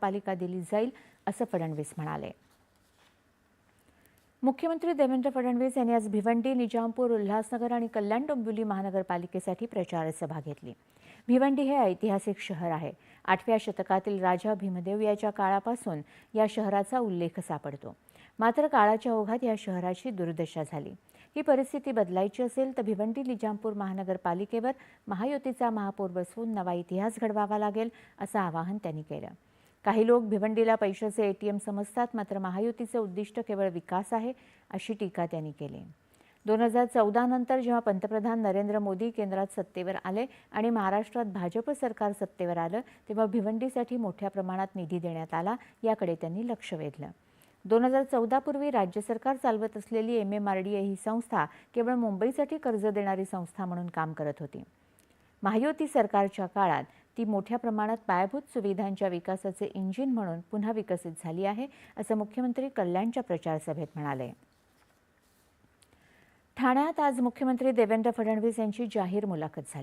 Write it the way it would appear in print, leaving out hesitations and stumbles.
महानगरपालिका दिली जाईल, असं फडणवीस म्हणाले. मुख्यमंत्री देवेंद्र फडणवीस यांनी आज भिवंडी, निजामपूर, उल्हासनगर आणि कल्याण डोंबिवली महानगरपालिकेसाठी प्रचार सभा घेतली. भिवंडी हे ऐतिहासिक शहर आहे. 8व्या शतकातील राजा भीमदेव याच्या काळापासून या शहराचा उल्लेख सापडतो. मात्र काळाच्या ओघात या शहराची दुर्दशा झाली. ही परिस्थिती बदलायची असेल तर भिवंडी निजामपूर महानगरपालिकेवर महायुतीचा महापौर बसवून नवा इतिहास घडवावा लागेल, असं आवाहन त्यांनी केलं. काही लोक भिवंडीला पैशाचे एटीएम समजतात, मात्र महायुतीचे उद्दिष्ट केवळ विकास आहे, अशी टीका त्यांनी केली. 2014 नंतर जेव्हा पंतप्रधान नरेंद्र मोदी केंद्रात सत्तेवर आले आणि महाराष्ट्रात भाजप सरकार सत्तेवर आलं, तेव्हा भिवंडीसाठी मोठ्या प्रमाणात निधी देण्यात आला, याकडे त्यांनी लक्ष वेधलं. 2014 पूर्वी राज्य सरकार चालवत असलेली MMRDA ही संस्था केवळ मुंबईसाठी कर्ज देणारी संस्था म्हणून काम करत होती. महायुती सरकारच्या काळात ती मोठ्या प्रमाणात पायाभूत सुविधांच्या विकासाचे इंजिन म्हणून पुन्हा विकसित झाली आहे, असं मुख्यमंत्री कल्याणच्या प्रचार सभेत म्हणाले. ठाण्यात आज मुख्यमंत्री देवेंद्र फडणवीस यांची जाहीर मुलाखत झाली.